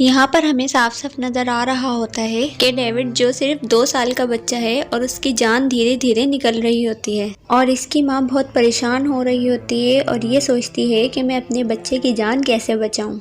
यहाँ पर हमें साफ साफ नजर आ रहा होता है कि डेविड जो सिर्फ 2 साल का बच्चा है और उसकी जान धीरे धीरे निकल रही होती है और इसकी माँ बहुत परेशान हो रही होती है और ये सोचती है कि मैं अपने बच्चे की जान कैसे बचाऊं।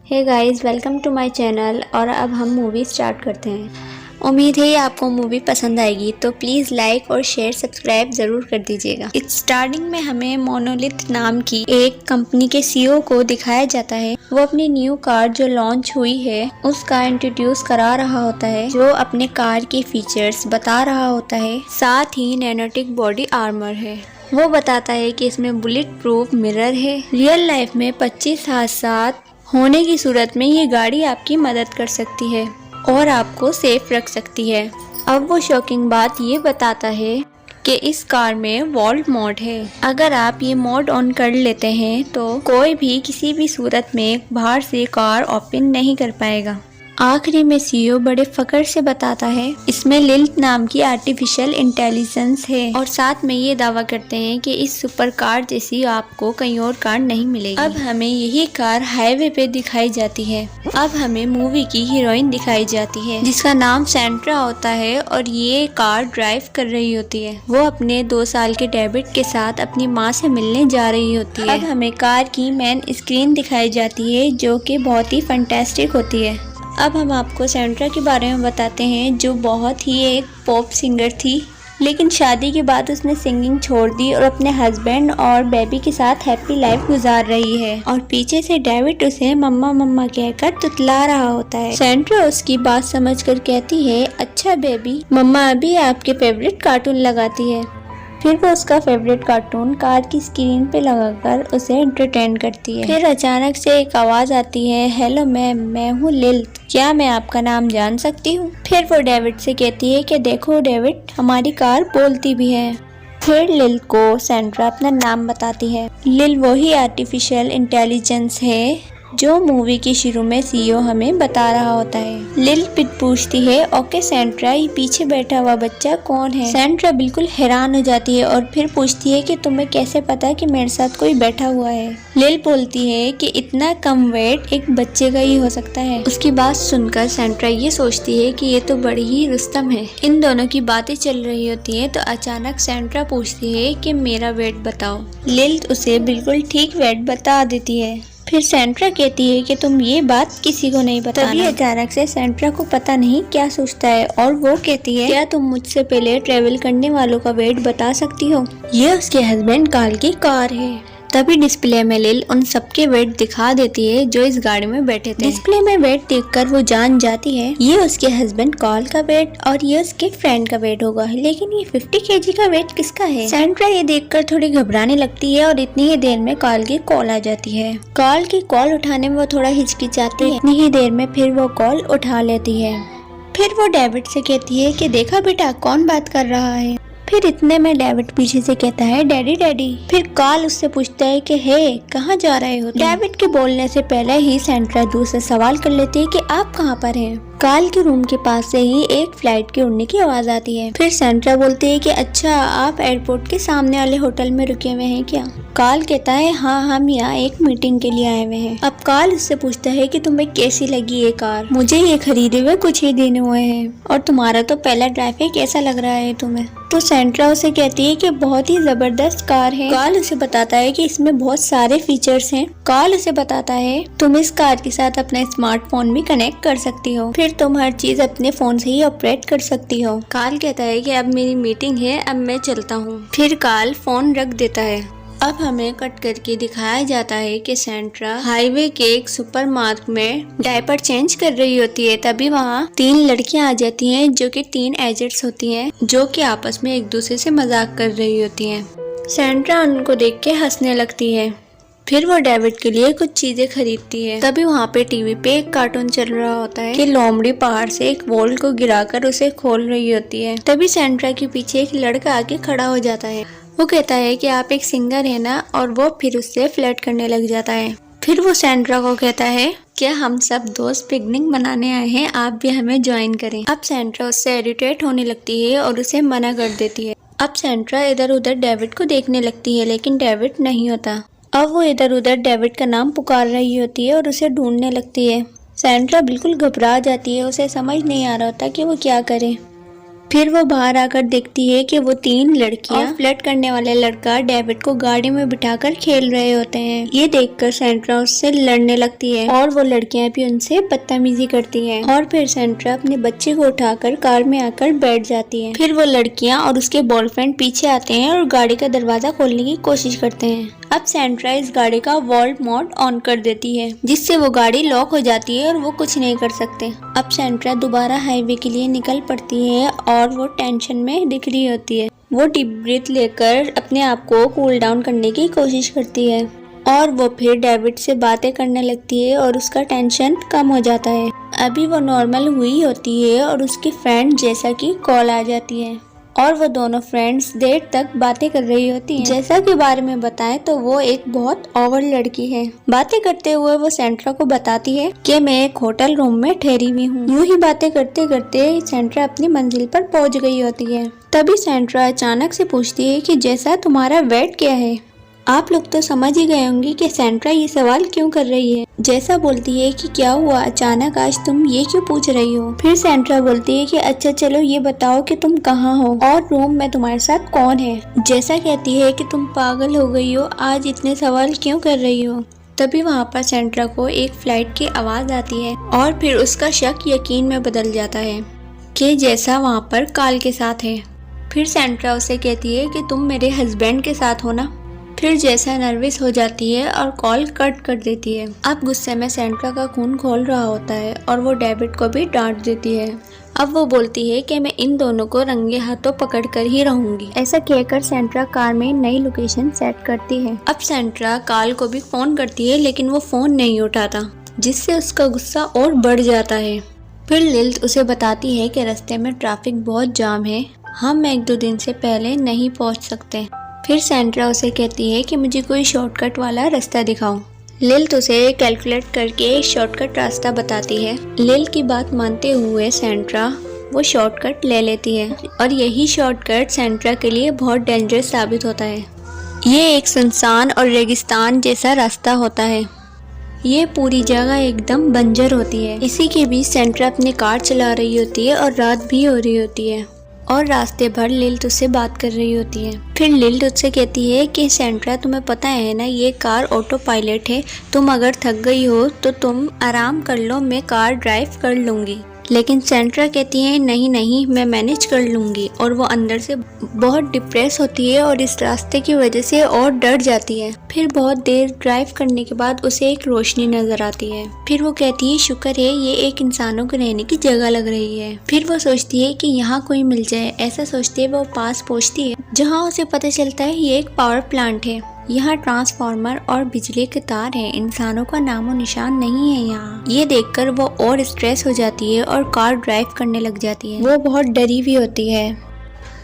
Hey guys, welcome to my channel. और अब हम मूवी स्टार्ट करते हैं। उम्मीद है आपको मूवी पसंद आएगी, तो प्लीज़ लाइक और शेयर सब्सक्राइब ज़रूर कर दीजिएगा। स्टार्टिंग में हमें मोनोलिथ नाम की एक कंपनी के सीईओ को दिखाया जाता है। वो अपनी न्यू कार जो लॉन्च हुई है उसका इंट्रोड्यूस करा रहा होता है, जो अपने कार के फीचर्स बता रहा होता है। साथ ही नैनोटिक बॉडी आर्मर है। वो बताता है कि इसमें बुलेट प्रूफ मिरर है। रियल लाइफ में 25 हादसा होने की सूरत में ये गाड़ी आपकी मदद कर सकती है और आपको सेफ रख सकती है। अब वो शॉकिंग बात ये बताता है कि इस कार में वॉल्ट मोड है। अगर आप ये मोड ऑन कर लेते हैं तो कोई भी किसी भी सूरत में बाहर से कार ओपन नहीं कर पाएगा। आखिरी में सीईओ बड़े फख्र से बताता है इसमें लिल्थ नाम की आर्टिफिशियल इंटेलिजेंस है और साथ में ये दावा करते हैं कि इस सुपर कार जैसी आपको कहीं और कार नहीं मिलेगी। अब हमें यही कार हाईवे पे दिखाई जाती है। अब हमें मूवी की हीरोइन दिखाई जाती है जिसका नाम सेंट्रा होता है और ये कार ड्राइव कर रही होती है। वो अपने 2 साल के डेविड के साथ अपनी माँ से मिलने जा रही होती है। अब हमें कार की मेन स्क्रीन दिखाई जाती है जो कि बहुत ही फैंटास्टिक होती है। अब हम आपको सेंट्रा के बारे में बताते हैं, जो बहुत ही एक पॉप सिंगर थी, लेकिन शादी के बाद उसने सिंगिंग छोड़ दी और अपने हस्बैंड और बेबी के साथ हैप्पी लाइफ गुजार रही है। और पीछे से डेविड उसे मम्मा मम्मा कहकर तुतला रहा होता है। सेंट्रा उसकी बात समझकर कहती है, अच्छा बेबी, मम्मा अभी आपके फेवरेट कार्टून लगाती है। फिर वो उसका फेवरेट कार्टून कार की स्क्रीन पे लगाकर उसे एंटरटेन करती है। फिर अचानक से एक आवाज आती है, हेलो मैम, मैं हूँ लिल्थ, क्या मैं आपका नाम जान सकती हूँ? फिर वो डेविड से कहती है कि देखो डेविड, हमारी कार बोलती भी है। फिर लिल को सेंट्रा अपना नाम बताती है। लिल वही आर्टिफिशियल इंटेलिजेंस है जो मूवी के शुरू में सीईओ हमें बता रहा होता है। लिल पूछती है, ओके सेंट्रा, ये पीछे बैठा हुआ बच्चा कौन है? सेंट्रा बिल्कुल हैरान हो जाती है और फिर पूछती है कि तुम्हें कैसे पता कि मेरे साथ कोई बैठा हुआ है? लिल बोलती है कि इतना कम वेट एक बच्चे का ही हो सकता है। उसकी बात सुनकर सेंट्रा ये सोचती है कि ये तो बड़ी ही रुस्तम है। इन दोनों की बातें चल रही होती है तो अचानक सेंट्रा पूछती है कि मेरा वेट बताओ। लिल उसे बिल्कुल ठीक वेट बता देती है। फिर सेंट्रा कहती है कि तुम ये बात किसी को नहीं बताना। तभी अचानक से सेंट्रा को पता नहीं क्या सोचता है और वो कहती है, क्या तुम मुझसे पहले ट्रेवल करने वालों का वेट बता सकती हो? ये उसके हस्बैंड काल की कार है। तभी डिस्प्ले में लिल उन सबके वेट दिखा देती है जो इस गाड़ी में बैठे थे। डिस्प्ले में वेट देखकर वो जान जाती है ये उसके हस्बैंड कॉल का वेट और ये उसके फ्रेंड का वेट होगा, लेकिन ये 50 kg का वेट किसका है? सेंट्रा ये देखकर थोड़ी घबराने लगती है और इतनी ही देर में कॉल की कॉल आ जाती है। कॉल की कॉल उठाने में वो थोड़ा हिचकिचाती है। इतनी ही देर में फिर वो कॉल उठा लेती है। फिर वो डेविड से कहती है कि देखा बेटा, कौन बात कर रहा है? फिर इतने में डेविड पीछे से कहता है, डैडी डैडी। फिर कॉल उससे पूछता है कि हे, कहाँ जा रहे हो? डेविड के बोलने से पहले ही सेंट्रा दूसरे सवाल कर लेती है कि आप कहाँ पर हैं? कॉल के रूम के पास से ही एक फ्लाइट के उड़ने की आवाज आती है। फिर सेंट्रा बोलती है कि अच्छा, आप एयरपोर्ट के सामने वाले होटल में रुके हुए हैं क्या? कॉल कहता है, हाँ, हम यहाँ एक मीटिंग के लिए आए हुए हैं। अब कॉल उससे पूछता है कि तुम्हें कैसी लगी ये कार? मुझे ये खरीदे हुए कुछ ही दिन हुए हैं और तुम्हारा तो पहला ड्राइव है, कैसा लग रहा है तुम्हें? तो सेंट्रा उसे कहती है कि बहुत ही जबरदस्त कार है। कॉल उसे बताता है कि इसमें बहुत सारे फीचर्स हैं। कॉल उसे बताता है तुम इस कार के साथ अपना स्मार्टफोन भी कनेक्ट कर सकती हो, फिर तुम हर चीज अपने फोन से ही ऑपरेट कर सकती हो। कॉल कहता है कि अब मेरी मीटिंग है, अब मैं चलता हूँ। फिर कॉल फोन रख देता है। अब हमें कट करके दिखाया जाता है कि सेंट्रा हाईवे के एक सुपरमार्केट में डायपर चेंज कर रही होती है। तभी वहाँ 3 लड़कियां आ जाती हैं जो कि टीन एजर्स होती हैं, जो कि आपस में एक दूसरे से मजाक कर रही होती हैं। सेंट्रा उनको देख के हंसने लगती है। फिर वो डेविड के लिए कुछ चीजें खरीदती है। तभी वहाँ पे टीवी पे एक कार्टून चल रहा होता है कि लोमड़ी पहाड़ से एक वॉल को गिराकर उसे खोल रही होती है। तभी सेंट्रा के पीछे एक लड़का आके खड़ा हो जाता है। वो कहता है कि आप एक सिंगर है ना, और वो फिर उससे फ्लर्ट करने लग जाता है। फिर वो सेंट्रा को कहता है, क्या हम सब दोस्त पिकनिक मनाने आए हैं, आप भी हमें ज्वाइन करें। अब सेंट्रा उससे इरिटेट होने लगती है और उसे मना कर देती है। अब सेंट्रा इधर उधर डेविड को देखने लगती है, लेकिन डेविड नहीं होता। अब वो इधर उधर डेविड का नाम पुकार रही होती है और उसे ढूंढने लगती है। सैंड्रा बिल्कुल घबरा जाती है, उसे समझ नहीं आ रहा होता कि वो क्या करे। फिर वो बाहर आकर देखती है कि वो 3 लड़कियां और फ्लर्ट करने वाला लड़का डेविड को गाड़ी में बिठाकर खेल रहे होते हैं। ये देखकर सैंड्रा उससे लड़ने लगती है और वो लड़कियां भी उनसे बदतमीजी करती हैं। और फिर सैंड्रा अपने बच्चे को उठाकर कार में आकर बैठ जाती है। फिर वो लड़कियां और उसके बॉयफ्रेंड पीछे आते हैं और गाड़ी का दरवाजा खोलने की कोशिश करते हैं। अब सैंड्रा इस गाड़ी का वॉल्ट मोड ऑन कर देती है, जिससे वो गाड़ी लॉक हो जाती है और वो कुछ नहीं कर सकते। अब सैंड्रा दोबारा हाईवे के लिए निकल पड़ती है और वो टेंशन में दिख रही होती है। वो डीप ब्रीथ लेकर अपने आप को कूल डाउन करने की कोशिश करती है और वो फिर डेविड से बातें करने लगती है और उसका टेंशन कम हो जाता है। अभी वो नॉर्मल हुई होती है और उसकी फ्रेंड जैसा की कॉल आ जाती है और वो दोनों फ्रेंड्स देर तक बातें कर रही होती हैं। जैसा के बारे में बताएं तो वो एक बहुत ओवर लड़की है। बातें करते हुए वो सैंड्रा को बताती है कि मैं एक होटल रूम में ठहरी हुई हूँ। यूं ही बातें करते करते सैंड्रा अपनी मंजिल पर पहुंच गई होती है। तभी सैंड्रा अचानक से पूछती है कि जैसा तुम्हारा वेट क्या है। आप लोग तो समझ ही गए होंगे कि सैंड्रा ये सवाल क्यों कर रही है। जैसा बोलती है कि क्या हुआ अचानक आज तुम ये क्यों पूछ रही हो। फिर सैंड्रा बोलती है कि अच्छा चलो ये बताओ कि तुम कहाँ हो और रूम में तुम्हारे साथ कौन है। जैसा कहती है कि तुम पागल हो गई हो, आज इतने सवाल क्यों कर रही हो। तभी वहाँ पर सैंड्रा को एक फ्लाइट की आवाज आती है और फिर उसका शक यकीन में बदल जाता है कि जैसा वहाँ पर काल के साथ है। फिर सैंड्रा उसे कहती है कि तुम मेरे हस्बैंड के साथ हो ना। फिर जैसा नर्वस हो जाती है और कॉल कट कर देती है। अब गुस्से में सैंड्रा का खून खोल रहा होता है और वो डेविड को भी डांट देती है। अब वो बोलती है कि मैं इन दोनों को रंगे हाथों पकड़कर ही रहूंगी। ऐसा कहकर सैंड्रा कार में नई लोकेशन सेट करती है। अब सैंड्रा काल को भी फोन करती है लेकिन वो फोन नहीं उठाता, जिससे उसका गुस्सा और बढ़ जाता है। फिर लिल्थ उसे बताती है कि रास्ते में ट्रैफिक बहुत जाम है, हम 1-2 दिन से पहले नहीं पहुंच सकते। फिर सैंड्रा उसे कहती है कि मुझे कोई शॉर्टकट वाला रास्ता दिखाओ। लिल्थ उसे कैलकुलेट करके एक शॉर्टकट रास्ता बताती है। लिल्थ की बात मानते हुए सैंड्रा वो शॉर्टकट ले लेती है और यही शॉर्टकट सैंड्रा के लिए बहुत डेंजरस साबित होता है। ये एक सुनसान और रेगिस्तान जैसा रास्ता होता है। ये पूरी जगह एकदम बंजर होती है। इसी के बीच सैंड्रा अपनी कार चला रही होती है और रात भी हो रही होती है और रास्ते भर लिल्थ उससे बात कर रही होती है। फिर लिल्थ उससे कहती है कि सैंड्रा तुम्हें पता है ना ये कार ऑटो पायलट है, तुम अगर थक गई हो तो तुम आराम कर लो, मैं कार ड्राइव कर लूँगी। लेकिन सैंड्रा कहती है नहीं नहीं मैं मैनेज कर लूँगी और वो अंदर से बहुत डिप्रेस होती है और इस रास्ते की वजह से और डर जाती है। फिर बहुत देर ड्राइव करने के बाद उसे एक रोशनी नजर आती है। फिर वो कहती है शुक्र है ये एक इंसानों के रहने की जगह लग रही है। फिर वो सोचती है कि यहाँ कोई मिल जाए। ऐसा सोचते वो पास पहुँचती है जहाँ उसे पता चलता है ये एक पावर प्लांट है। यहाँ ट्रांसफार्मर और बिजली के तार हैं, इंसानों का नामो निशान नहीं है यहाँ। ये देखकर वो और स्ट्रेस हो जाती है और कार ड्राइव करने लग जाती है। वो बहुत डरी हुई होती है।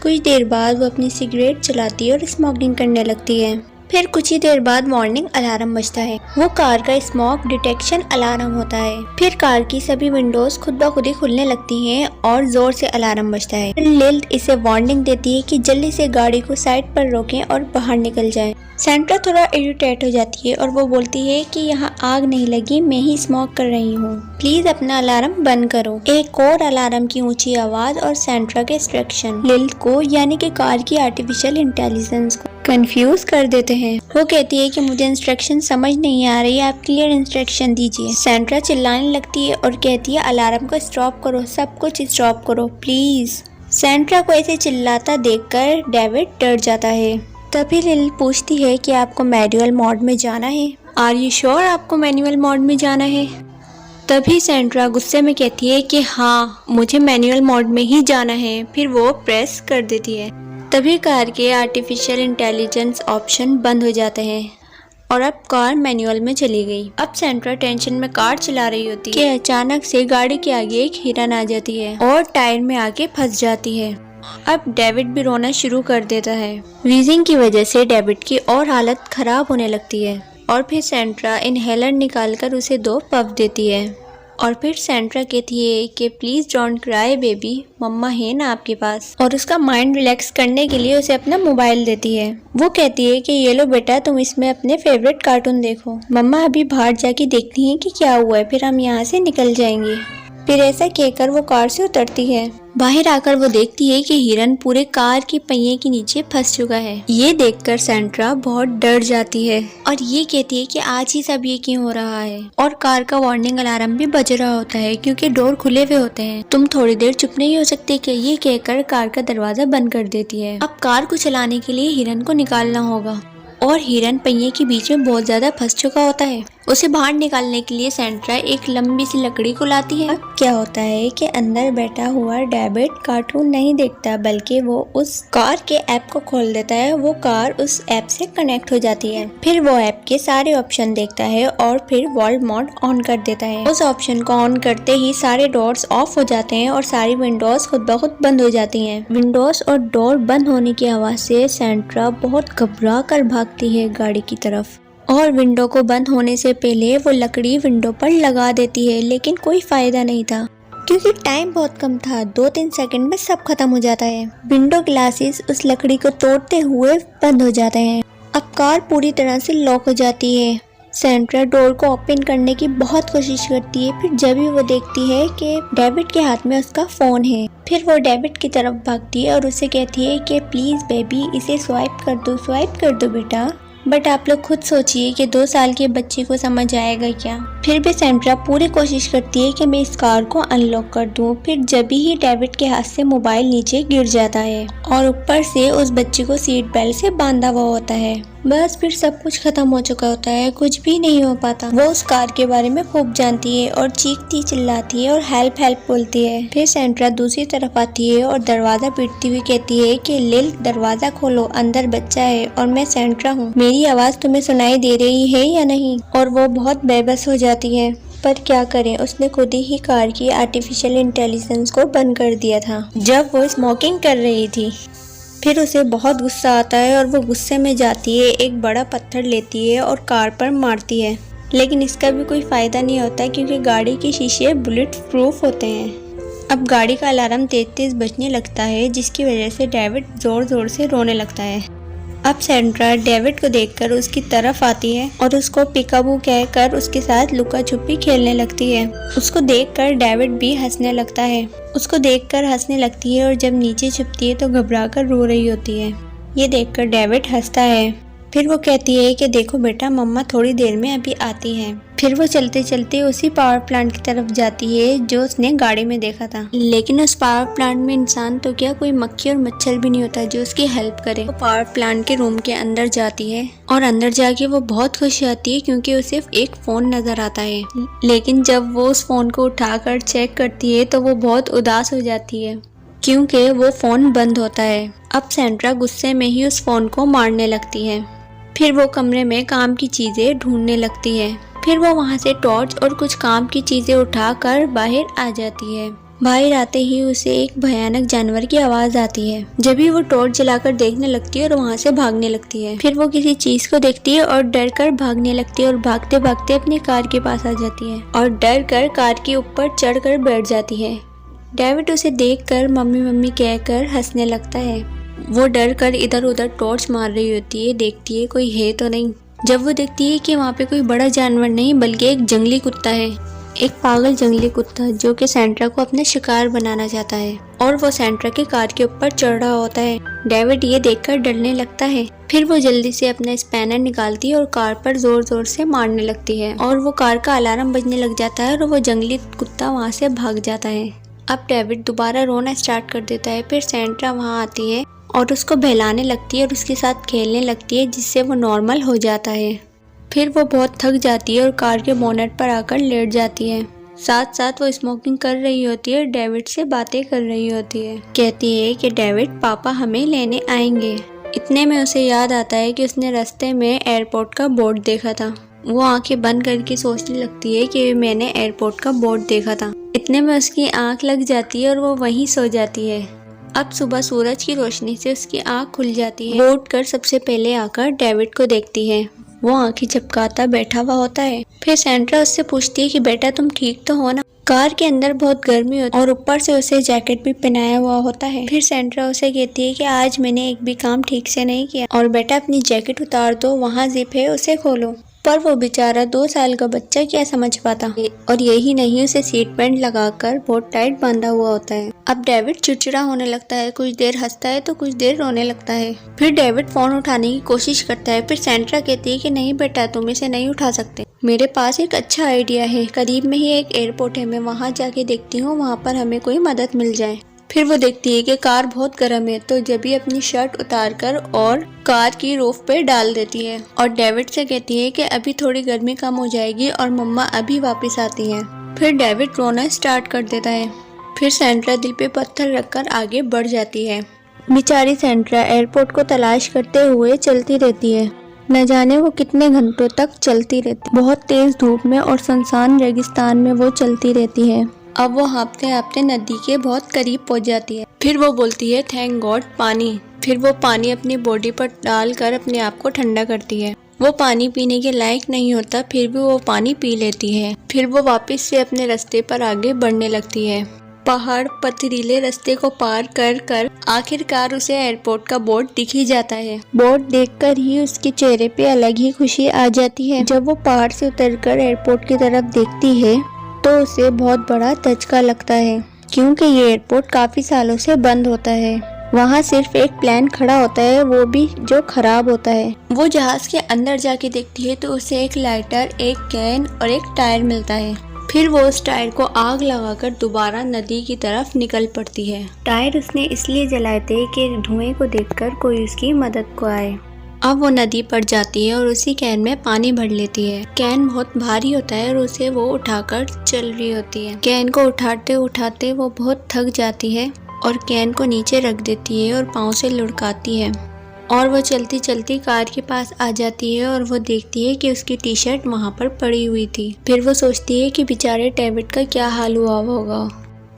कुछ देर बाद वो अपनी सिगरेट चलाती है और स्मोकिंग करने लगती है। फिर कुछ ही देर बाद वार्निंग अलार्म बजता है। वो कार का स्मोक डिटेक्शन अलार्म होता है। फिर कार की सभी विंडोज खुद ब खुद ही खुलने लगती हैं और जोर से अलार्म बजता है। लिल्थ इसे वार्निंग देती है कि जल्दी से गाड़ी को साइड पर रोकें और बाहर निकल जाएं। सैंड्रा थोड़ा इरिटेट हो जाती है और वो बोलती है कि यहाँ आग नहीं लगी, मैं ही स्मोक कर रही हूँ, प्लीज अपना अलार्म बंद करो। एक और अलार्म की ऊंची आवाज और सैंड्रा के इंस्ट्रक्शन लिल्थ को यानी कि कार की आर्टिफिशियल इंटेलिजेंस को कंफ्यूज कर देते हैं। वो कहती है कि मुझे इंस्ट्रक्शन समझ नहीं आ रही, आप क्लियर इंस्ट्रक्शन दीजिए। सैंड्रा चिल्लाने लगती है और कहती है अलार्म को स्टॉप करो, सब कुछ स्टॉप करो प्लीज। सैंड्रा को ऐसे चिल्लाता देखकर डेविड डर जाता है। तभी लिल्थ पूछती है कि आपको मैनुअल मोड में जाना है। आर यू श्योर आपको मैनुअल मोड में जाना है? तभी सैंड्रा गुस्से में कहती है कि हाँ मुझे मैनुअल मोड में ही जाना है। फिर वो प्रेस कर देती है। तभी कार के आर्टिफिशियल इंटेलिजेंस ऑप्शन बंद हो जाते हैं और अब कार मैनुअल में चली गई। अब सैंड्रा टेंशन में कार चला रही होती है कि अचानक से गाड़ी के आगे एक हिरन आ जाती है और टायर में आके फंस जाती है। अब डेविड भी रोना शुरू कर देता है। वीजिंग की वजह से डेविड की और हालत खराब होने लगती है और फिर सैंड्रा इनहेलर निकालकर उसे 2 पफ देती है। और फिर सैंड्रा कहती है कि प्लीज डोंट क्राई बेबी, मम्मा है ना आपके पास। और उसका माइंड रिलैक्स करने के लिए उसे अपना मोबाइल देती है। वो कहती है कि ये लो बेटा, तुम इसमें अपने फेवरेट कार्टून देखो, मम्मा अभी बाहर जाके देखती हैं कि क्या हुआ है, फिर हम यहाँ से निकल जाएंगे। फिर ऐसा कहकर वो कार से उतरती है। बाहर आकर वो देखती है कि हिरन पूरे कार के पहिए के नीचे फंस चुका है। ये देखकर सैंड्रा बहुत डर जाती है और ये कहती है कि आज ही सब ये क्यों हो रहा है। और कार का वार्निंग अलार्म भी बज रहा होता है क्योंकि डोर खुले हुए होते हैं। तुम थोड़ी देर चुप नहीं हो सकते कि ये कहकर कार का दरवाजा बंद कर देती है। अब कार को चलाने के लिए हिरन को निकालना होगा और हिरन पहिए के बीच में बहुत ज्यादा फंस चुका होता है। उसे बाहर निकालने के लिए सैंड्रा एक लंबी सी लकड़ी को लाती है। अब क्या होता है कि अंदर बैठा हुआ डेविड कार्टून नहीं देखता, बल्कि वो उस कार के ऐप को खोल देता है। वो कार उस ऐप से कनेक्ट हो जाती है। फिर वो ऐप के सारे ऑप्शन देखता है और फिर वर्ल्ड मोड ऑन कर देता है। उस ऑप्शन को ऑन करते ही सारे डोर्स ऑफ हो जाते हैं और सारी विंडोज खुद ब खुद बंद हो जाती है। विंडोज और डोर बंद होने की आवाज से सैंड्रा बहुत घबरा कर भागती है गाड़ी की तरफ और विंडो को बंद होने से पहले वो लकड़ी विंडो पर लगा देती है, लेकिन कोई फायदा नहीं था क्योंकि टाइम बहुत कम था। 2-3 सेकंड में सब खत्म हो जाता है। विंडो ग्लासेस उस लकड़ी को तोड़ते हुए बंद हो जाते हैं। अब कार पूरी तरह से लॉक हो जाती है। सैंड्रा डोर को ओपन करने की बहुत कोशिश करती है। फिर जब भी वो देखती है कि डेविड के हाथ में उसका फोन है, फिर वो डेविड की तरफ भागती है और उसे कहती है कि प्लीज बेबी इसे स्वाइप कर दो बेटा। बट आप लोग खुद सोचिए कि 2 साल के बच्चे को समझ आएगा क्या। फिर भी सैंड्रा पूरी कोशिश करती है कि मैं इस कार को अनलॉक कर दूं। फिर जब ही डेविड के हाथ से मोबाइल नीचे गिर जाता है और ऊपर से उस बच्चे को सीट बेल्ट से बांधा हुआ होता है। बस फिर सब कुछ खत्म हो चुका होता है, कुछ भी नहीं हो पाता। वो उस कार के बारे में खूब जानती है और चीखती चिल्लाती है और हेल्प हेल्प बोलती है। फिर सैंड्रा दूसरी तरफ आती है और दरवाजा पीटती हुई कहती है कि लिल दरवाजा खोलो, अंदर बच्चा है और मैं सैंड्रा हूँ, मेरी आवाज तुम्हें सुनाई दे रही है या नहीं। और वो बहुत बेबस हो जाती है, पर क्या करें, उसने खुद ही कार की आर्टिफिशियल इंटेलिजेंस को बंद कर दिया था जब वो स्मोकिंग कर रही थी। फिर उसे बहुत गुस्सा आता है और वो गुस्से में जाती है, एक बड़ा पत्थर लेती है और कार पर मारती है। लेकिन इसका भी कोई फ़ायदा नहीं होता क्योंकि गाड़ी के शीशे बुलेट प्रूफ होते हैं। अब गाड़ी का अलार्म तेज बजने लगता है, जिसकी वजह से डेविड ज़ोर ज़ोर से रोने लगता है। अब सैंड्रा डेविड को देखकर उसकी तरफ आती है और उसको पिकाबू कहकर उसके साथ लुका छुपी खेलने लगती है। उसको देखकर डेविड भी हंसने लगता है। उसको देखकर हंसने लगती है और जब नीचे छुपती है तो घबराकर रो रही होती है। ये देखकर डेविड हंसता है। फिर वो कहती है कि देखो बेटा, मम्मा थोड़ी देर में अभी आती हैं। फिर वो चलते चलते उसी पावर प्लांट की तरफ जाती है जो उसने गाड़ी में देखा था। लेकिन उस पावर प्लांट में इंसान तो क्या, कोई मक्खी और मच्छर भी नहीं होता जो उसकी हेल्प करे। वो पावर प्लांट के रूम के अंदर जाती है और अंदर जाके वो बहुत खुश आती है क्योंकि उसे एक फोन नजर आता है। लेकिन जब वो उस फोन को उठाकर चेक करती है तो वो बहुत उदास हो जाती है क्योंकि वो फोन बंद होता है। अब सैंड्रा गुस्से में ही उस फोन को मारने लगती है। फिर वो कमरे में काम की चीजें ढूंढने लगती है। फिर वो वहाँ से टॉर्च और कुछ काम की चीजें उठाकर बाहर आ जाती है। बाहर आते ही उसे एक भयानक जानवर की आवाज आती है। जब भी वो टॉर्च जलाकर देखने लगती है और वहाँ से भागने लगती है। फिर वो किसी चीज को देखती है और डर कर भागने लगती है और भागते भागते अपनी कार के पास आ जाती है और डर कर कार के ऊपर चढ़ कर बैठ जाती है। डेविड उसे देखकर मम्मी मम्मी कहकर हंसने लगता है। वो डर कर इधर उधर टॉर्च मार रही होती है, देखती है कोई है तो नहीं। जब वो देखती है कि वहाँ पे कोई बड़ा जानवर नहीं बल्कि एक जंगली कुत्ता है, एक पागल जंगली कुत्ता जो कि सैंड्रा को अपने शिकार बनाना चाहता है और वो सैंड्रा के कार के ऊपर चढ़ रहा होता है। डेविड ये देखकर डरने लगता है। फिर वो जल्दी से अपना स्पैनर निकालती है और कार पर जोर जोर से मारने लगती है और वो कार का अलार्म बजने लग जाता है और वो जंगली कुत्ता वहाँ से भाग जाता है। अब डेविड दोबारा रोना स्टार्ट कर देता है। फिर सैंड्रा वहाँ आती है और उसको बहलाने लगती है और उसके साथ खेलने लगती है, जिससे वो नॉर्मल हो जाता है। फिर वो बहुत थक जाती है और कार के बोनेट पर आकर लेट जाती है। साथ साथ वो स्मोकिंग कर रही होती है और डेविड से बातें कर रही होती है। कहती है कि डेविड पापा हमें लेने आएंगे। इतने में उसे याद आता है कि उसने रास्ते में एयरपोर्ट का बोर्ड देखा था। वो आंखें बंद करके सोचने लगती है कि मैंने एयरपोर्ट का बोर्ड देखा था। इतने में उसकी आंख लग जाती है और वो वहीं सो जाती है। अब सुबह सूरज की रोशनी से उसकी आंख खुल जाती है। वो उठकर सबसे पहले आकर डेविड को देखती है। वो आंखें झपकाता बैठा हुआ होता है। फिर सेंड्रा उससे पूछती है कि बेटा तुम ठीक तो हो ना। कार के अंदर बहुत गर्मी होती है और ऊपर से उसे जैकेट भी पहनाया हुआ होता है। फिर सेंड्रा उसे कहती है कि आज मैंने एक भी काम ठीक से नहीं किया और बेटा अपनी जैकेट उतार दो, वहाँ जिप है उसे खोलो। पर वो बेचारा 2 साल का बच्चा क्या समझ पाता, और यही नहीं उसे सीट बेल्ट लगाकर बहुत टाइट बांधा हुआ होता है। अब डेविड चिड़चिड़ा होने लगता है, कुछ देर हंसता है तो कुछ देर रोने लगता है। फिर डेविड फोन उठाने की कोशिश करता है। फिर सेंड्रा कहती है कि नहीं बेटा तुम इसे नहीं उठा सकते, मेरे पास एक अच्छा आइडिया है। करीब में ही एक एयरपोर्ट है, मैं वहाँ जाके देखती हूँ वहाँ पर हमें कोई मदद मिल जाए। फिर वो देखती है कि कार बहुत गर्म है, तो जब भी अपनी शर्ट उतारकर और कार की रूफ पे डाल देती है और डेविड से कहती है कि अभी थोड़ी गर्मी कम हो जाएगी और मम्मा अभी वापस आती हैं। फिर डेविड रोना स्टार्ट कर देता है। फिर सेंड्रा दिल पे पत्थर रखकर आगे बढ़ जाती है। बेचारी सेंड्रा एयरपोर्ट को तलाश करते हुए चलती रहती है। न जाने वो कितने घंटों तक चलती रहती। बहुत तेज धूप में और सुनसान रेगिस्तान में वो चलती रहती है। अब वो हाँफते हाँफते नदी के बहुत करीब पहुंच जाती है। फिर वो बोलती है थैंक गॉड पानी। फिर वो पानी अपनी बॉडी पर डालकर अपने आप को ठंडा करती है। वो पानी पीने के लायक नहीं होता, फिर भी वो पानी पी लेती है। फिर वो वापस से अपने रास्ते पर आगे बढ़ने लगती है। पहाड़ पथरीले रास्ते को पार कर कर आखिरकार उसे एयरपोर्ट का बोर्ड दिख ही जाता है। बोर्ड देखकर ही उसके चेहरे पे अलग ही खुशी आ जाती है। जब वो पहाड़ से उतरकर एयरपोर्ट की तरफ देखती है तो उसे बहुत बड़ा धचका लगता है, क्योंकि ये एयरपोर्ट काफी सालों से बंद होता है। वहाँ सिर्फ एक प्लेन खड़ा होता है, वो भी जो खराब होता है। वो जहाज के अंदर जाके देखती है तो उसे एक लाइटर, एक कैन और एक टायर मिलता है। फिर वो उस टायर को आग लगाकर दोबारा नदी की तरफ निकल पड़ती है। टायर उसने इसलिए जलाए थे कि धुएं को देखकर कोई उसकी मदद को आए। अब वो नदी पर जाती है और उसी कैन में पानी भर लेती है। कैन बहुत भारी होता है और उसे वो उठाकर चल रही होती है। कैन को उठाते उठाते वो बहुत थक जाती है और कैन को नीचे रख देती है और पाँव से लुढ़काती है और वो चलती चलती कार के पास आ जाती है और वो देखती है कि उसकी टी शर्ट वहाँ पर पड़ी हुई थी। फिर वो सोचती है कि बेचारे डेविड का क्या हाल हुआ होगा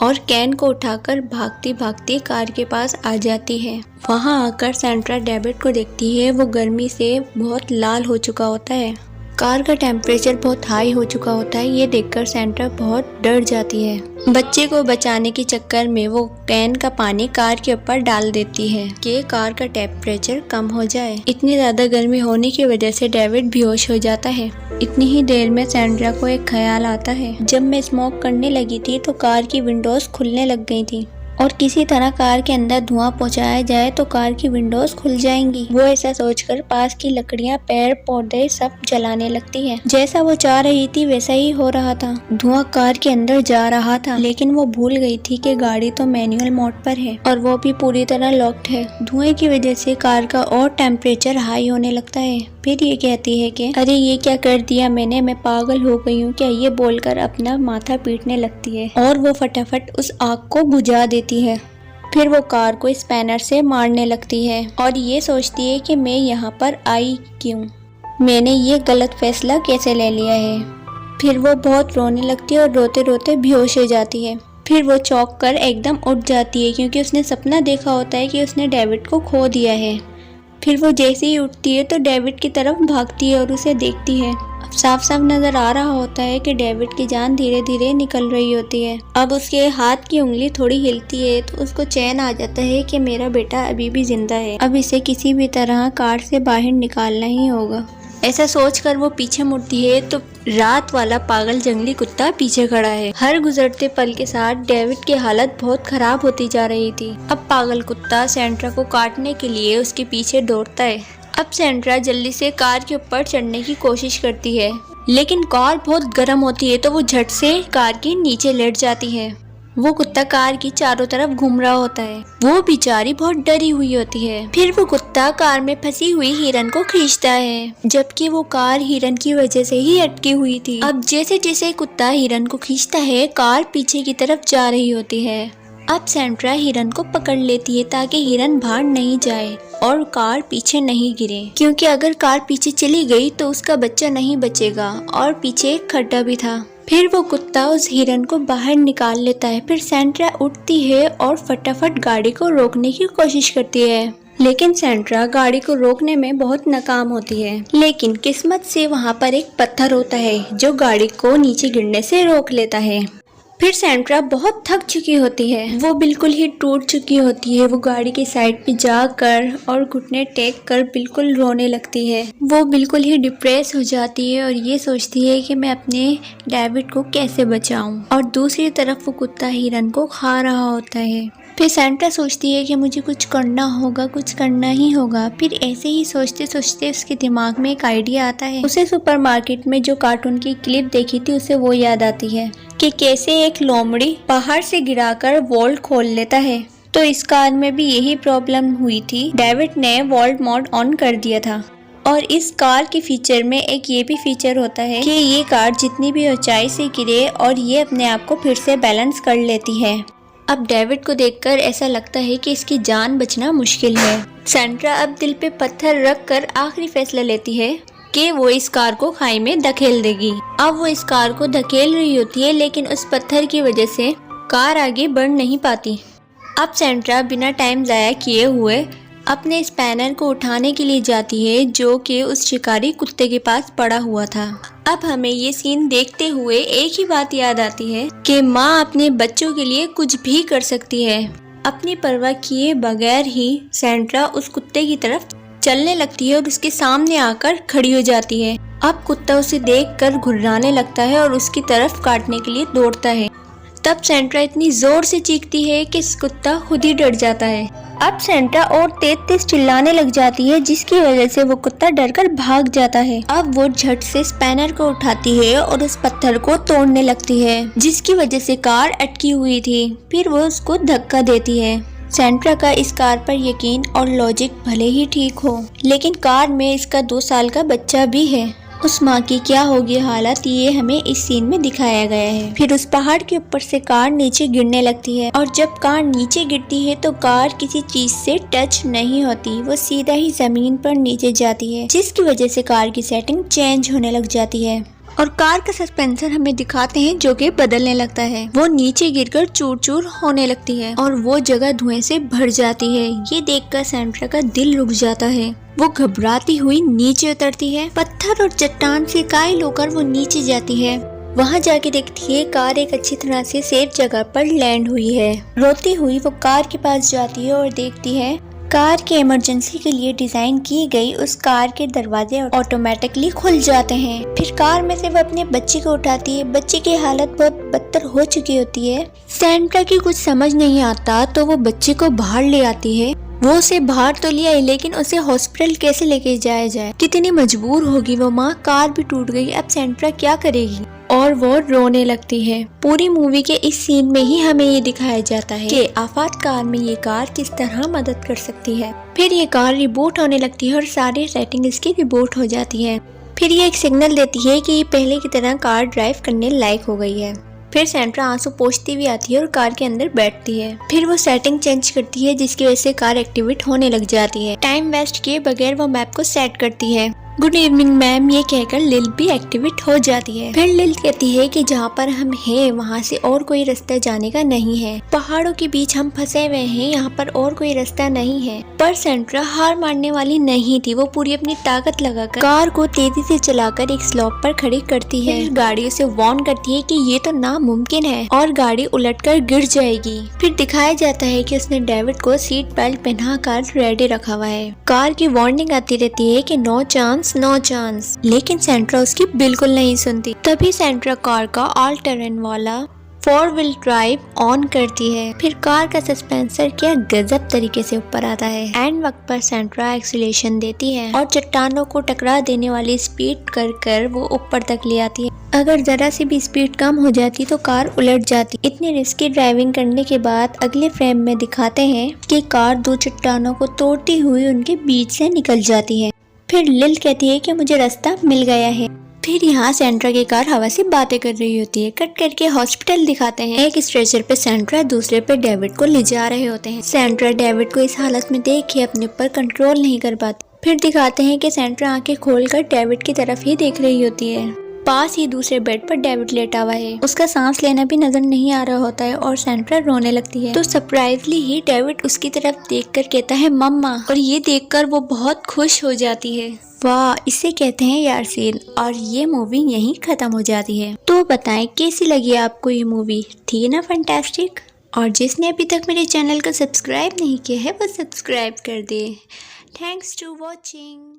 और कैन को उठाकर भागती भागती कार के पास आ जाती है। वहाँ आकर सेंड्रा डेविड को देखती है। वो गर्मी से बहुत लाल हो चुका होता है। कार का टेम्परेचर बहुत हाई हो चुका होता है। ये देखकर सेंड्रा बहुत डर जाती है। बच्चे को बचाने के चक्कर में वो कैन का पानी कार के ऊपर डाल देती है कि कार का टेम्परेचर कम हो जाए। इतनी ज्यादा गर्मी होने की वजह से डेविड बेहोश हो जाता है। इतनी ही देर में सेंड्रा को एक ख्याल आता है, जब मैं स्मोक करने लगी थी तो कार की विंडोज खुलने लग गई थी और किसी तरह कार के अंदर धुआं पहुंचाया जाए तो कार की विंडोज खुल जाएंगी। वो ऐसा सोचकर पास की लकड़ियां, पेड़ पौधे सब जलाने लगती है। जैसा वो चाह रही थी वैसा ही हो रहा था। धुआं कार के अंदर जा रहा था, लेकिन वो भूल गई थी कि गाड़ी तो मैनुअल मोड पर है और वो भी पूरी तरह लॉक्ड है। धुएं की वजह से कार का और टेम्परेचर हाई होने लगता है। फिर ये कहती है कि अरे ये क्या कर दिया मैंने, मैं पागल हो गई हूँ क्या, ये बोलकर अपना माथा पीटने लगती है और वो फटाफट उस आग को बुझा देती है। फिर वो कार को स्पैनर से मारने लगती है और ये सोचती है कि मैं यहाँ पर आई क्यों, मैंने ये गलत फैसला कैसे ले लिया है। फिर वो बहुत रोने लगती है और रोते रोते बेहोश हो जाती है। फिर वो चौंक कर एकदम उठ जाती है, क्योंकि उसने सपना देखा होता है कि उसने डेविड को खो दिया है। फिर वो जैसे ही उठती है तो डेविड की तरफ भागती है और उसे देखती है। अब साफ साफ नजर आ रहा होता है कि डेविड की जान धीरे धीरे निकल रही होती है। अब उसके हाथ की उंगली थोड़ी हिलती है तो उसको चैन आ जाता है कि मेरा बेटा अभी भी जिंदा है। अब इसे किसी भी तरह कार से बाहर निकालना ही होगा। ऐसा सोचकर वो पीछे मुड़ती है तो रात वाला पागल जंगली कुत्ता पीछे खड़ा है। हर गुजरते पल के साथ डेविड की हालत बहुत खराब होती जा रही थी। अब पागल कुत्ता सेंड्रा को काटने के लिए उसके पीछे दौड़ता है। अब सेंड्रा जल्दी से कार के ऊपर चढ़ने की कोशिश करती है, लेकिन कार बहुत गर्म होती है तो वो झट से कार के नीचे लेट जाती है। वो कुत्ता कार की चारों तरफ घूम रहा होता है। वो बेचारी बहुत डरी हुई होती है। फिर वो कुत्ता कार में फंसी हुई हिरन को खींचता है, जबकि वो कार हिरन की वजह से ही अटकी हुई थी। अब जैसे जैसे कुत्ता हिरन को खींचता है कार पीछे की तरफ जा रही होती है। अब सेंड्रा हिरन को पकड़ लेती है ताकि हिरन भाग नहीं जाए और कार पीछे नहीं गिरे, क्योंकि अगर कार पीछे चली गई तो उसका बच्चा नहीं बचेगा और पीछे एक खड्डा भी था। फिर वो कुत्ता उस हिरन को बाहर निकाल लेता है। फिर सेंड्रा उठती है और फटाफट गाड़ी को रोकने की कोशिश करती है, लेकिन सैंड्रा गाड़ी को रोकने में बहुत नाकाम होती है। लेकिन किस्मत से वहाँ पर एक पत्थर होता है जो गाड़ी को नीचे गिरने से रोक लेता है। फिर सैंड्रा बहुत थक चुकी होती है, वो बिल्कुल ही टूट चुकी होती है। वो गाड़ी की साइड पे जाकर और घुटने टेक कर बिल्कुल रोने लगती है। वो बिल्कुल ही डिप्रेस हो जाती है और ये सोचती है कि मैं अपने डेविड को कैसे बचाऊं। और दूसरी तरफ वो कुत्ता हिरन को खा रहा होता है। फिर सैंड्रा सोचती है कि मुझे कुछ करना होगा, कुछ करना ही होगा। फिर ऐसे ही सोचते सोचते उसके दिमाग में एक आइडिया आता है। उसे सुपरमार्केट में जो कार्टून की क्लिप देखी थी उसे वो याद आती है कि कैसे एक लोमड़ी पहाड़ से गिराकर वॉल्ट खोल लेता है। तो इस कार में भी यही प्रॉब्लम हुई थी। डेविड ने वॉल्ट मोड ऑन कर दिया था। और इस कार के फीचर में एक ये भी फीचर होता है कि ये कार जितनी भी ऊंचाई से गिरे और ये अपने आप को फिर से बैलेंस कर लेती है। अब डेविड को देखकर ऐसा लगता है कि इसकी जान बचना मुश्किल है। सैंड्रा अब दिल पे पत्थर रख कर आखिरी फैसला लेती है कि वो इस कार को खाई में धकेल देगी। अब वो इस कार को धकेल रही होती है, लेकिन उस पत्थर की वजह से कार आगे बढ़ नहीं पाती। अब सैंड्रा बिना टाइम ज़ाया किए हुए अपने स्पैनर को उठाने के लिए जाती है जो कि उस शिकारी कुत्ते के पास पड़ा हुआ था। अब हमें ये सीन देखते हुए एक ही बात याद आती है कि माँ अपने बच्चों के लिए कुछ भी कर सकती है। अपनी परवाह किए बगैर ही सैंड्रा उस कुत्ते की तरफ चलने लगती है और उसके सामने आकर खड़ी हो जाती है। अब कुत्ता उसे देखकर घुर्राने लगता है और उसकी तरफ काटने के लिए दौड़ता है। तब सैंड्रा इतनी जोर से चीखती है कि कुत्ता खुद ही डर जाता है। अब सैंड्रा और तेज चिल्लाने लग जाती है जिसकी वजह से वो कुत्ता डरकर भाग जाता है। अब वो झट से स्पैनर को उठाती है और उस पत्थर को तोड़ने लगती है जिसकी वजह से कार अटकी हुई थी। फिर वो उसको धक्का देती है। सैंड्रा का इस कार पर यकीन और लॉजिक भले ही ठीक हो, लेकिन कार में इसका 2 साल का बच्चा भी है। उस माँ की क्या होगी हालत, ये हमें इस सीन में दिखाया गया है। फिर उस पहाड़ के ऊपर से कार नीचे गिरने लगती है और जब कार नीचे गिरती है तो कार किसी चीज से टच नहीं होती, वो सीधा ही जमीन पर नीचे जाती है जिसकी वजह से कार की सेटिंग चेंज होने लग जाती है और कार का सस्पेंसर हमें दिखाते हैं जो कि बदलने लगता है। वो नीचे गिरकर चूर चूर होने लगती है और वो जगह धुएं से भर जाती है। ये देखकर सैंड्रा का दिल रुक जाता है। वो घबराती हुई नीचे उतरती है। पत्थर और चट्टान से कायल होकर वो नीचे जाती है। वहाँ जाके देखती है कार एक अच्छी तरह से सेफ जगह पर लैंड हुई है। रोती हुई वो कार के पास जाती है और देखती है कार के इमरजेंसी के लिए डिजाइन की गई उस कार के दरवाजे ऑटोमेटिकली खुल जाते हैं। फिर कार में से वो अपने बच्चे को उठाती है। बच्चे की हालत बहुत बदतर हो चुकी होती है। सैंड्रा की कुछ समझ नहीं आता तो वो बच्चे को बाहर ले आती है। वो उसे बाहर तो लिया है लेकिन उसे हॉस्पिटल कैसे लेके जाया जाए। कितनी मजबूर होगी वो माँ। कार भी टूट गई, अब सैंड्रा क्या करेगी और वो रोने लगती है। पूरी मूवी के इस सीन में ही हमें ये दिखाया जाता है कि आपातकाल में ये कार किस तरह मदद कर सकती है। फिर ये कार रिबूट होने लगती है और सारी सेटिंग इसकी रिबूट हो जाती है। फिर ये एक सिग्नल देती है कि ये पहले की तरह कार ड्राइव करने लायक हो गई है। फिर सैंड्रा आंसू पोंछती हुई आती है और कार के अंदर बैठती है। फिर वो सेटिंग चेंज करती है जिसकी वजह से कार एक्टिवेट होने लग जाती है। टाइम वेस्ट किए बगैर वो मैप को सेट करती है। गुड इवनिंग मैम ये कहकर लिल भी एक्टिवेट हो जाती है। फिर लिल कहती है कि जहाँ पर हम हैं वहाँ से और कोई रास्ता जाने का नहीं है। पहाड़ों के बीच हम फंसे हुए हैं, यहाँ पर और कोई रास्ता नहीं है। पर सैंड्रा हार मानने वाली नहीं थी। वो पूरी अपनी ताकत लगाकर कार को तेजी से चलाकर एक स्लॉप पर खड़ी करती है। गाड़ी उसे वार्न करती है कि ये तो नामुमकिन है और गाड़ी उलटकर गिर जाएगी। फिर दिखाया जाता है कि उसने डेविड को सीट बेल्ट पहनाकर रेडी रखा हुआ है। कार की वार्निंग आती रहती है कि नो चांस, लेकिन सैंड्रा उसकी बिल्कुल नहीं सुनती। तभी सैंड्रा कार का ऑल टेरेन वाला 4 व्हील ड्राइव ऑन करती है। फिर कार का सस्पेंसर क्या गजब तरीके से ऊपर आता है। एंड वक्त पर सैंड्रा एक्सीलरेशन देती है और चट्टानों को टकरा देने वाली स्पीड कर वो ऊपर तक ले आती है। अगर जरा सी भी स्पीड कम हो जाती तो कार उलट जाती। इतनी रिस्की ड्राइविंग करने के बाद अगले फ्रेम में दिखाते हैं कि कार 2 चट्टानों को तोड़ती हुई उनके बीच से निकल जाती है। फिर लिल कहती है कि मुझे रास्ता मिल गया है। फिर यहाँ सैंड्रा की कार हवा से बातें कर रही होती है। कट करके हॉस्पिटल दिखाते हैं। एक स्ट्रेचर पे सैंड्रा, दूसरे पे डेविड को ले जा रहे होते हैं। सैंड्रा डेविड को इस हालत में देख के अपने ऊपर कंट्रोल नहीं कर पाती। फिर दिखाते हैं कि सैंड्रा आंखें खोलकर डेविड की तरफ ही देख रही होती है। पास ही दूसरे बेड पर डेविड लेटा हुआ है। उसका सांस लेना भी नजर नहीं आ रहा होता है और सैंड्रा रोने लगती है। तो सरप्राइजली ही डेविड उसकी तरफ देखकर कहता है मम्मा, और ये देखकर वो बहुत खुश हो जाती है। वाह, इसे कहते हैं यार सीन। और ये मूवी यहीं खत्म हो जाती है। तो बताएं कैसी लगी आपको ये मूवी, थी ना फैंटास्टिक। और जिसने अभी तक मेरे चैनल को सब्सक्राइब नहीं किया है वो सब्सक्राइब कर दे। Thanks to watching.